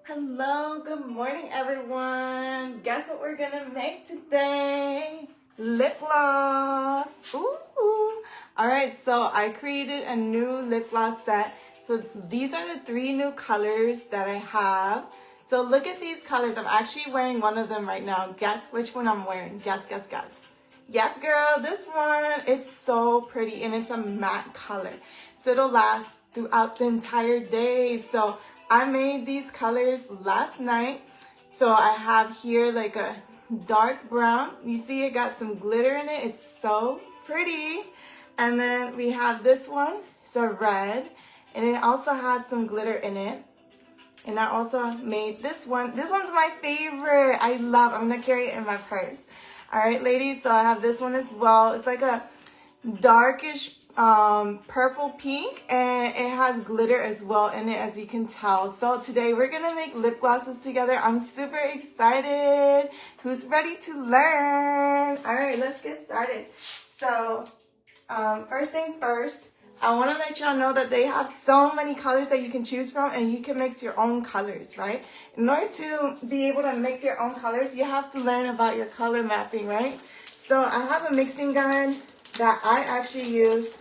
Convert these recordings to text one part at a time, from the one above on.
Hello, good morning everyone. Guess what we're gonna make today? Lip gloss. Ooh. All right, so I created a new lip gloss set. So these are the 3 new colors that I have. So look at these colors. I'm actually wearing one of them right now. Guess which one I'm wearing. Guess. Yes, girl, this one. It's so pretty and it's a matte color. So it'll last throughout the entire day. So I made these colors last night. So I have here like a dark brown. You see it got some glitter in it. It's so pretty. And then we have this one. It's a red. And it also has some glitter in it. And I also made this one. This one's my favorite. I'm gonna carry it in my purse. All right, ladies, so I have this one as well. It's like a darkish purple pink, and it has glitter as well in it, as you can tell. So today we're gonna make lip glosses together. I'm super excited. Who's ready to learn? All right, let's get started. So first thing first, I want to let y'all know that they have so many colors that you can choose from, and you can mix your own colors, right? In order to be able to mix your own colors, you have to learn about your color mapping, right? So I have a mixing gun that I actually use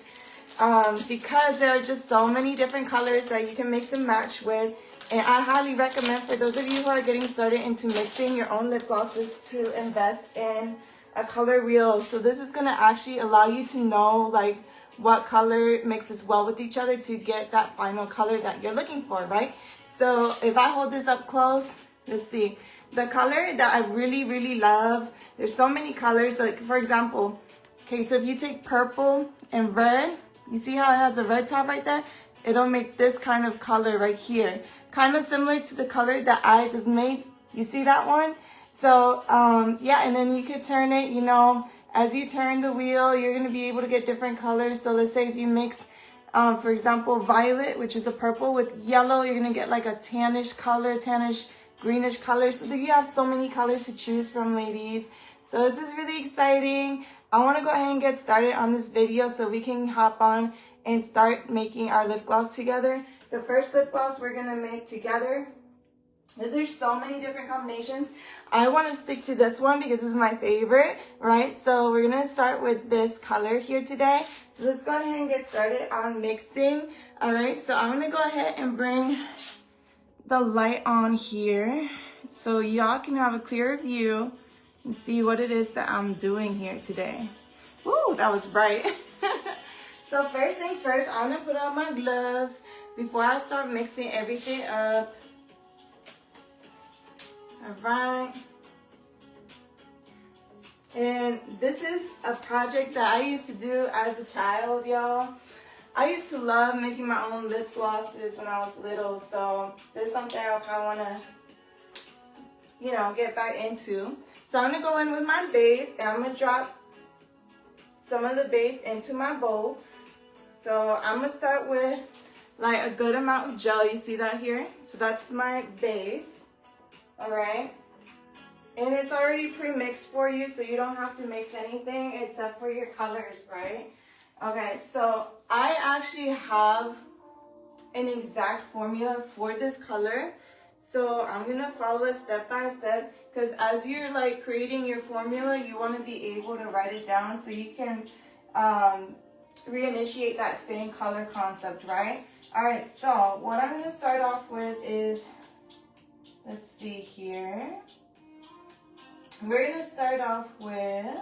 because there are just so many different colors that you can mix and match with. And I highly recommend for those of you who are getting started into mixing your own lip glosses to invest in a color wheel. So this is going to actually allow you to know like what color mixes well with each other to get that final color that you're looking for, right? So if I hold this up close, let's see. The color that I really love, there's so many colors. Like for example, okay, so if you take purple and red, you see how it has a red top right there? It'll make this kind of color right here. Kind of similar to the color that I just made. You see that one? So, yeah, and then you could turn it, you know, as you turn the wheel, you're going to be able to get different colors. So let's say if you mix, for example, violet, which is a purple, with yellow, you're going to get like a tannish color, tannish greenish color. So you have so many colors to choose from, ladies. So this is really exciting. I want to go ahead and get started on this video so we can hop on and start making our lip gloss together. The first lip gloss we're going to make together, there's so many different combinations. I want to stick to this one because this is my favorite, right? So we're going to start with this color here today. So let's go ahead and get started on mixing. All right, so I'm going to go ahead and bring the light on here so y'all can have a clearer view and see what it is that I'm doing here today. Ooh, that was bright. So first thing first, I'm gonna put on my gloves before I start mixing everything up. All right. And this is a project that I used to do as a child, y'all. I used to love making my own lip glosses when I was little, so this is something I kind of want to, you know, get back into. So I'm going to go in with my base, and I'm going to drop some of the base into my bowl. So I'm going to start with like a good amount of gel. You see that here? So that's my base. All right. And it's already pre-mixed for you, so you don't have to mix anything except for your colors, right? Okay, so I actually have an exact formula for this color. So I'm gonna follow it step by step, because as you're like creating your formula, you want to be able to write it down so you can reinitiate that same color concept, right? All right, so what I'm gonna start off with is, let's see here. We're gonna start off with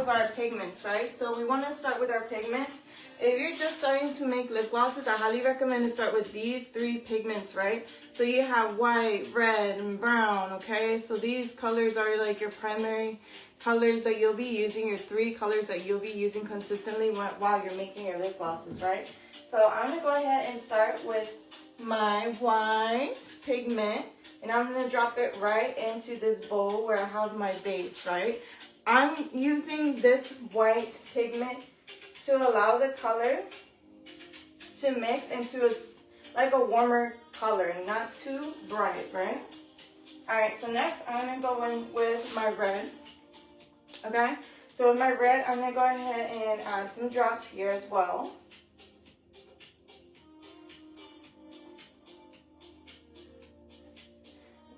our pigments, right? So we want to start with our pigments. If you're just starting to make lip glosses, I highly recommend to start with these 3 pigments, right? So you have white, red, and brown, okay? So these colors are like your primary colors that you'll be using, your 3 colors that you'll be using consistently while you're making your lip glosses, right? So I'm going to go ahead and start with my white pigment, and I'm going to drop it right into this bowl where I have my base, right? I'm using this white pigment to allow the color to mix into like a warmer color, not too bright, right? All right, so next I'm gonna go in with my red, okay? So with my red, I'm gonna go ahead and add some drops here as well.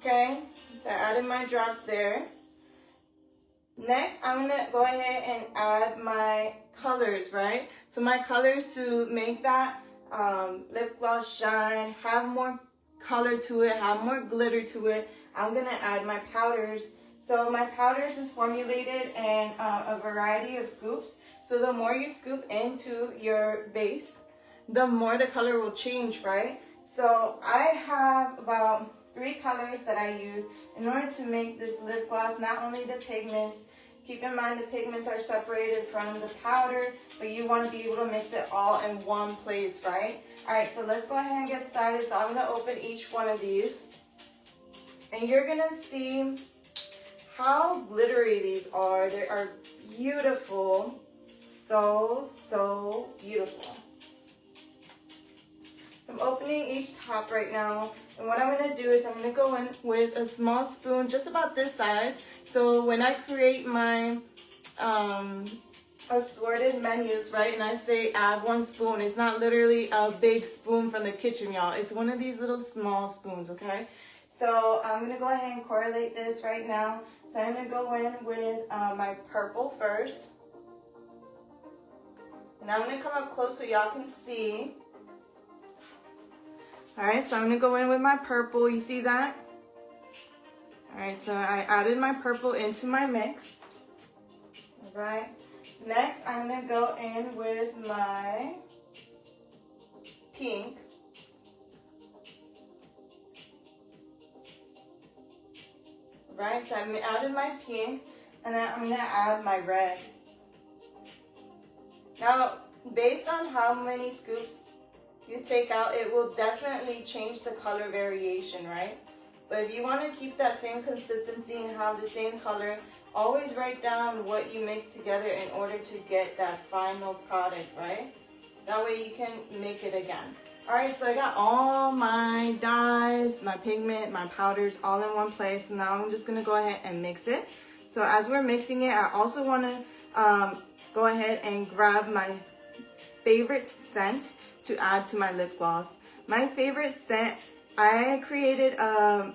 Okay, so I added my drops there. Next, I'm gonna go ahead and add my colors, right? So my colors to make that lip gloss shine, have more color to it, have more glitter to it, I'm gonna add my powders. So my powders is formulated in a variety of scoops. So the more you scoop into your base, the more the color will change, right? So I have about 3 colors that I use in order to make this lip gloss. Not only the pigments, keep in mind the pigments are separated from the powder, but you want to be able to mix it all in one place, right? All right, so let's go ahead and get started. So I'm going to open each one of these, and you're going to see how glittery these are. They are beautiful, so beautiful. So I'm opening each top right now, and what I'm going to do is I'm going to go in with a small spoon, just about this size. So when I create my assorted menus, right, and I say add 1 spoon, it's not literally a big spoon from the kitchen, y'all. It's one of these little small spoons, okay? So I'm going to go ahead and correlate this right now. So I'm going to go in with my purple first. And I'm going to come up close so y'all can see. Alright, so I'm going to go in with my purple. You see that? Alright, so I added my purple into my mix. Alright. Next, I'm going to go in with my pink. Right, so I added my pink, and then I'm going to add my red. Now, based on how many scoops you take out, it will definitely change the color variation, right? But if you want to keep that same consistency and have the same color, always write down what you mix together in order to get that final product, right? That way you can make it again. Alright, so I got all my dyes, my pigment, my powders all in one place. So now I'm just going to go ahead and mix it. So as we're mixing it, I also want to go ahead and grab my favorite scent to add to my lip gloss. My favorite scent, I created a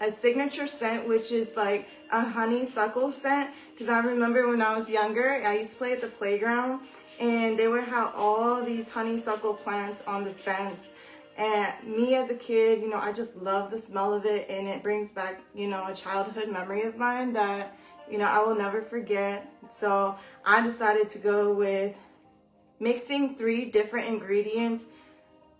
signature scent, which is like a honeysuckle scent, because I remember when I was younger, I used to play at the playground, and they would have all these honeysuckle plants on the fence. And me as a kid, you know, I just love the smell of it, and it brings back, you know, a childhood memory of mine that, you know, I will never forget. So I decided to go with mixing 3 different ingredients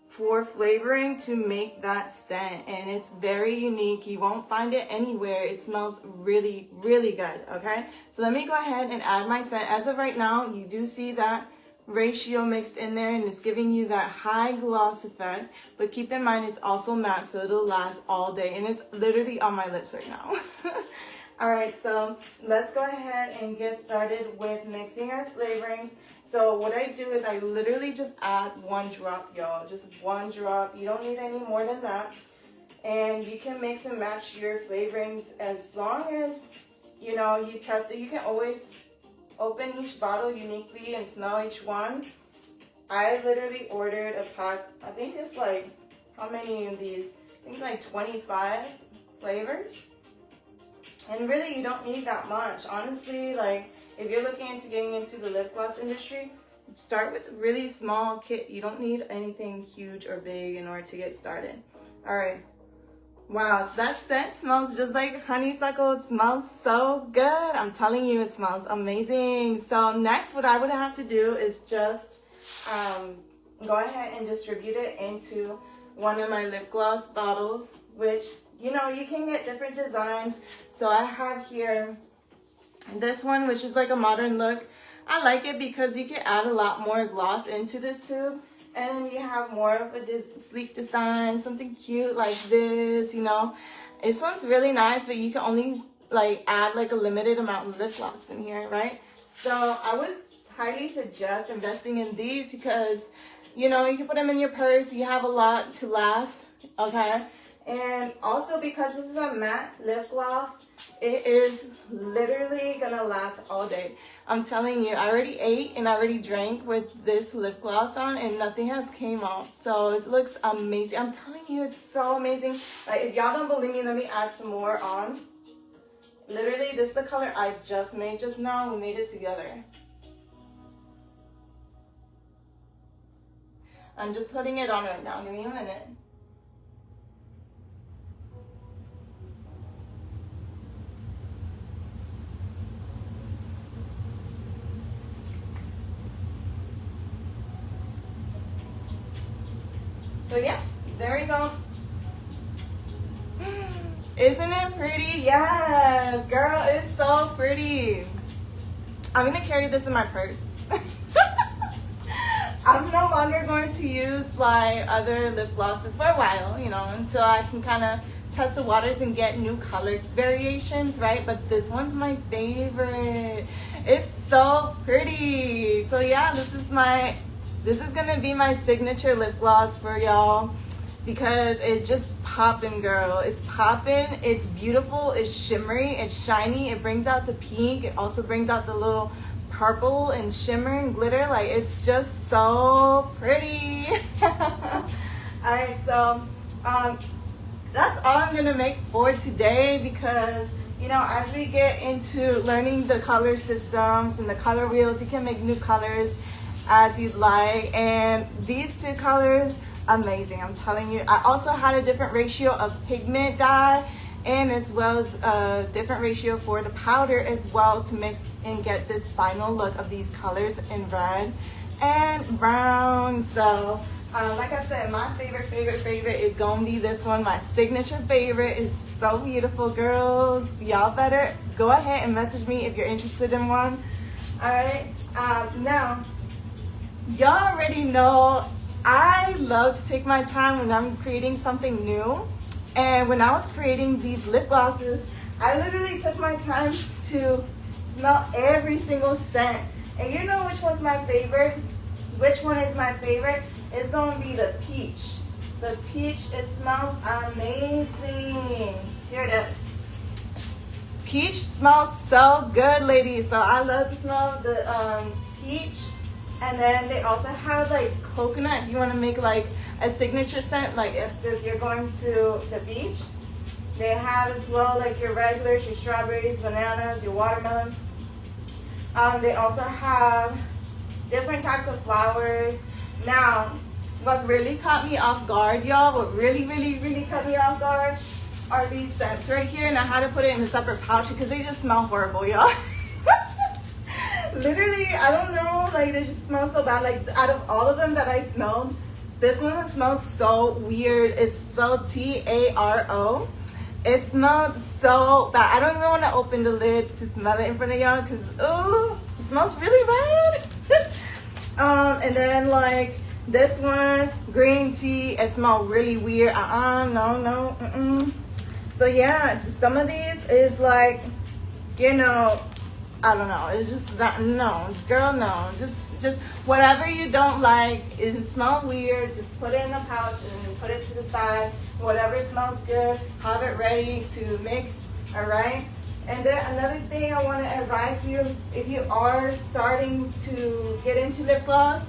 for flavoring to make that scent, and it's very unique. You won't find it anywhere. It smells really good. Okay, so let me go ahead and add my scent. As of right now, you do see that ratio mixed in there, and it's giving you that high gloss effect, but keep in mind it's also matte, so it'll last all day, and it's literally on my lips right now. All right, so let's go ahead and get started with mixing our flavorings. So what I do is I literally just add 1 drop, y'all. Just 1 drop. You don't need any more than that. And you can mix and match your flavorings as long as, you know, you test it. You can always open each bottle uniquely and smell each one. I literally ordered a pack. I think it's like, how many of these? I think like 25 flavors. And really, you don't need that much. Honestly, like, if you're looking into getting into the lip gloss industry, start with a really small kit. You don't need anything huge or big in order to get started. All right. Wow, so that scent smells just like honeysuckle. It smells so good. I'm telling you, it smells amazing. So next, what I would have to do is just go ahead and distribute it into one of my lip gloss bottles, which, you know, you can get different designs. So I have here this one, which is like a modern look. I like it because you can add a lot more gloss into this tube, and you have more of a sleek design, something cute like this, you know. This one's really nice, but you can only like add like a limited amount of lip gloss in here, right? So I would highly suggest investing in these because, you know, you can put them in your purse. You have a lot to last, okay? And also because this is a matte lip gloss, it is literally gonna last all day. I'm telling you, I already ate and I already drank with this lip gloss on and nothing has came off. So it looks amazing. I'm telling you, it's so amazing. Like, if y'all don't believe me, let me add some more on. Literally, this is the color I just made just now. We made it together. I'm just putting it on right now. Give me a minute. So yeah, there we go. Isn't it pretty? Yes, girl, it's so pretty. I'm gonna carry this in my purse. I'm no longer going to use like other lip glosses for a while, you know, until I can kind of test the waters and get new color variations, right? But this one's my favorite. It's so pretty. So yeah, this is gonna be my signature lip gloss for y'all because it's just popping, girl. It's popping, it's beautiful, it's shimmery, it's shiny, it brings out the pink, it also brings out the little purple and shimmer and glitter. Like, it's just so pretty. Alright, so that's all I'm gonna make for today because, you know, as we get into learning the color systems and the color wheels, you can make new colors as you'd like. And these two colors, amazing, I'm telling you. I also had a different ratio of pigment dye and as well as a different ratio for the powder as well to mix and get this final look of these colors in red and brown. So like I said, my favorite is gonna be this one. My signature favorite is so beautiful, girls. Y'all better go ahead and message me if you're interested in one. All right, now y'all already know I love to take my time when I'm creating something new. And when I was creating these lip glosses, I literally took my time to smell every single scent. And you know which one's my favorite? Which one is my favorite? It's going to be the peach. The peach, it smells amazing. Here it is. Peach smells so good, ladies. So I love to smell the peach. And then they also have like coconut. If you want to make like a signature scent, like if you're going to the beach, they have as well like your regulars, your strawberries, bananas, your watermelon. They also have different types of flowers. Now, what really caught me off guard, y'all, what really caught me off guard are these scents right here. And I had to put it in a separate pouch because they just smell horrible, y'all. Literally, I don't know, like they just smell so bad. Like out of all of them that I smelled, this one smells so weird. It's spelled T-A-R-O. It smelled so bad. I don't even want to open the lid to smell it in front of y'all because, oh, it smells really bad. And then like this one, green tea, it smells really weird. No. So yeah, some of these is like, you know, I don't know. It's just not, no, girl, no. Just whatever you don't like, it smells weird, just put it in a pouch and put it to the side. Whatever smells good, have it ready to mix, all right? And then another thing I want to advise you, if you are starting to get into lip gloss,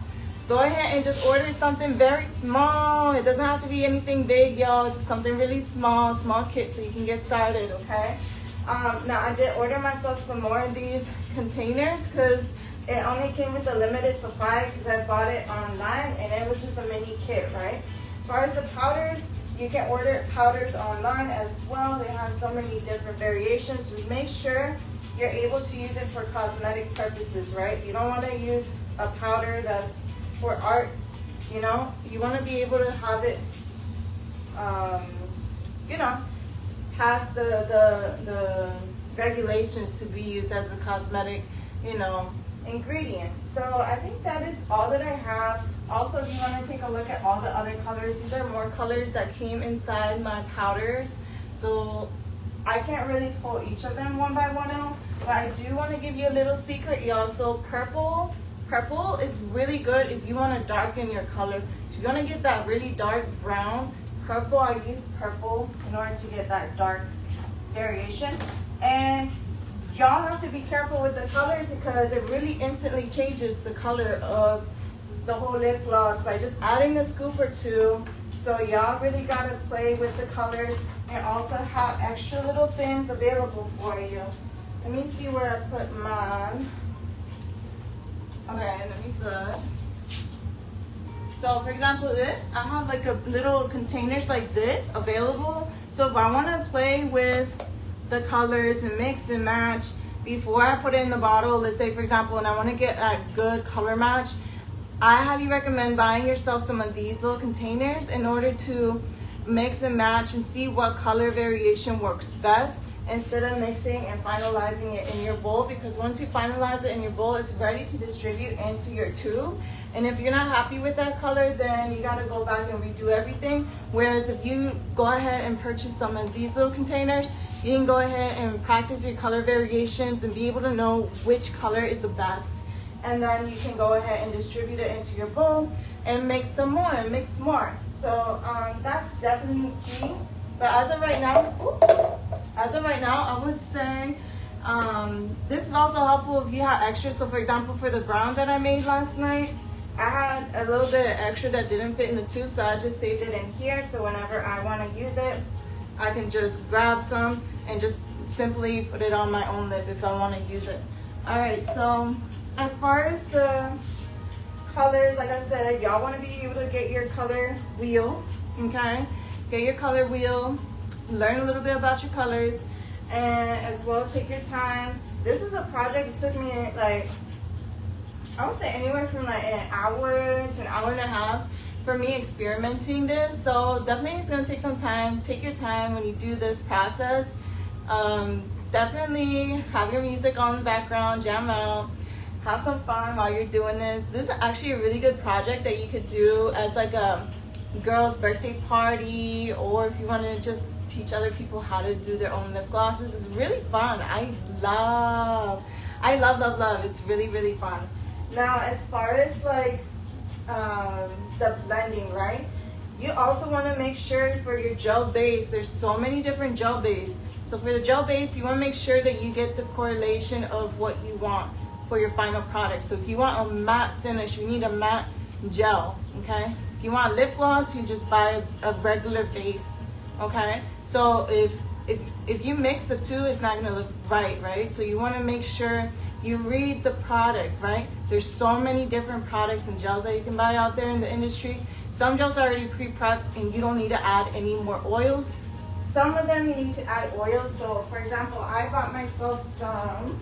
go ahead and just order something very small. It doesn't have to be anything big, y'all. Just something really small kit so you can get started, okay? Now I did order myself some more of these containers because it only came with a limited supply because I bought it online and it was just a mini kit, right? As far as the powders, you can order powders online as well. They have so many different variations. Just make sure you're able to use it for cosmetic purposes, right? You don't want to use a powder that's for art, you know? You want to be able to have it, you know, past the regulations to be used as a cosmetic, you know, ingredient. So I think that is all that I have. Also, if you want to take a look at all the other colors, these are more colors that came inside my powders. So I can't really pull each of them one by one out, but I do want to give you a little secret, y'all. So purple is really good if you want to darken your color. So if you want to get that really dark brown, purple. I use purple in order to get that dark variation. And y'all have to be careful with the colors because it really instantly changes the color of the whole lip gloss by just adding a scoop or two. So y'all really gotta play with the colors and also have extra little things available for you. Let me see where I put mine. Okay, let me look. So for example, this, I have like a little containers like this available. So if I wanna play with the colors and mix and match before I put it in the bottle, let's say for example, and I wanna get a good color match, I highly recommend buying yourself some of these little containers in order to mix and match and see what color variation works best instead of mixing and finalizing it in your bowl, because once you finalize it in your bowl, it's ready to distribute into your tube. And if you're not happy with that color, then you gotta go back and redo everything. Whereas if you go ahead and purchase some of these little containers, you can go ahead and practice your color variations and be able to know which color is the best. And then you can go ahead and distribute it into your bowl and make some more and mix more. So that's definitely key. But as of right now, I would say this is also helpful if you have extra. So for example, for the brown that I made last night, I had a little bit of extra that didn't fit in the tube, so I just saved it in here. So whenever I want to use it, I can just grab some and just simply put it on my own lip if I want to use it. All right, so as far as the colors, like I said, y'all want to be able to get your color wheel, okay? Get your color wheel, learn a little bit about your colors, and as well take your time. This is a project, it took me like, I would say anywhere from like an hour to an hour and a half for me experimenting this. So definitely it's gonna take some time. Take your time when you do this process. Definitely have your music on in the background, jam out. Have some fun while you're doing this. This is actually a really good project that you could do as like a girl's birthday party, or if you want to just teach other people how to do their own lip glosses. It's really fun. I love. It's really, really fun. Now, as far as like the blending, right? You also want to make sure for your gel base, there's so many different gel base. So for the gel base, you want to make sure that you get the correlation of what you want for your final product. So if you want a matte finish, you need a matte gel, okay? If you want lip gloss, you just buy a regular base, okay? So if you mix the two, it's not gonna look right? So you wanna make sure you read the product, right? There's so many different products and gels that you can buy out there in the industry. Some gels are already pre-prepped and you don't need to add any more oils. Some of them you need to add oils. So for example, I bought myself some,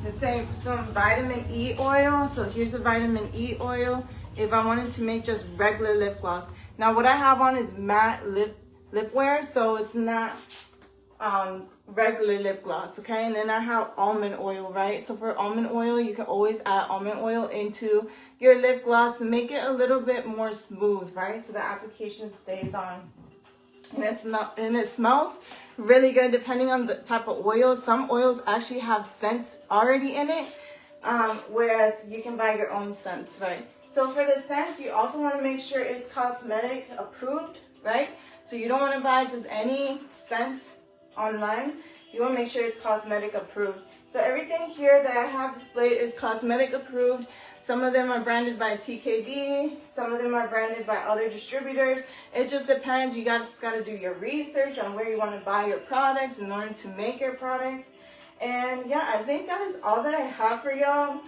let's say some vitamin E oil. So here's a vitamin E oil if I wanted to make just regular lip gloss. Now what I have on is matte lip wear, so it's not regular lip gloss, okay? And then I have almond oil, right? So for almond oil, you can always add almond oil into your lip gloss and make it a little bit more smooth, right? So the application stays on. And it smells really good depending on the type of oil. Some oils actually have scents already in it, whereas you can buy your own scents, right? So for the scents, you also want to make sure it's cosmetic approved, right? So you don't want to buy just any scents online. You want to make sure it's cosmetic approved. So everything here that I have displayed is cosmetic approved. Some of them are branded by TKB. Some of them are branded by other distributors. It just depends. You guys just got to do your research on where you want to buy your products in order to make your products. And yeah, I think that is all that I have for y'all.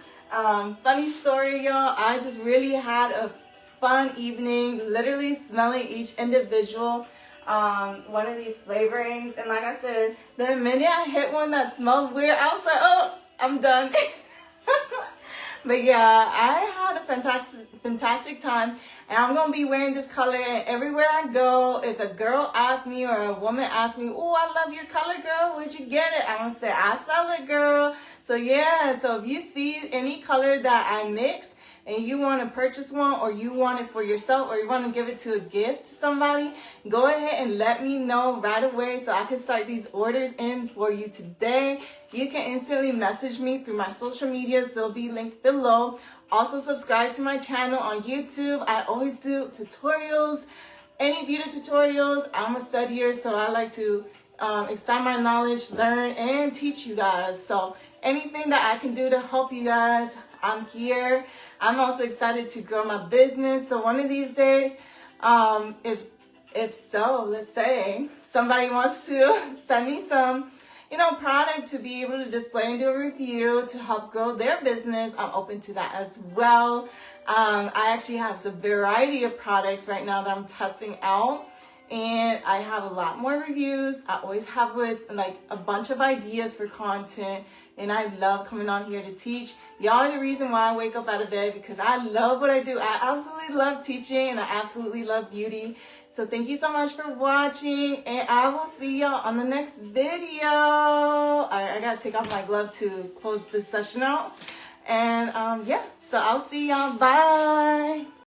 Funny story, y'all. I just really had a fun evening, literally smelling each individual one of these flavorings. And like I said, the minute I hit one that smelled weird, I was like, oh, I'm done. But yeah, I had a fantastic time, and I'm gonna be wearing this color everywhere I go. If a girl asks me or a woman asks me, oh, I love your color, girl, where'd you get it? I'm gonna say, I sell it, girl. So yeah, so if you see any color that I mix, and you want to purchase one, or you want it for yourself, or you want to give it to a gift to somebody, go ahead and let me know right away so I can start these orders in for you today. You can instantly message me through my social medias. They'll be linked below. Also, subscribe to my channel on YouTube. I always do tutorials, any beauty tutorials. I'm a studier, so I like to expand my knowledge, learn, and teach you guys. So anything that I can do to help you guys, I'm here. I'm also excited to grow my business. So one of these days, if so, let's say somebody wants to send me some, product to be able to display and do a review to help grow their business, I'm open to that as well. I actually have a variety of products right now that I'm testing out, and I have a lot more reviews. I always have a bunch of ideas for content, and I love coming on here to teach. Y'all are the reason why I wake up out of bed, because I love what I do. I absolutely love teaching, and I absolutely love beauty. So thank you so much for watching, and I will see y'all on the next video. I gotta take off my glove to close this session out. And yeah, so I'll see y'all. Bye.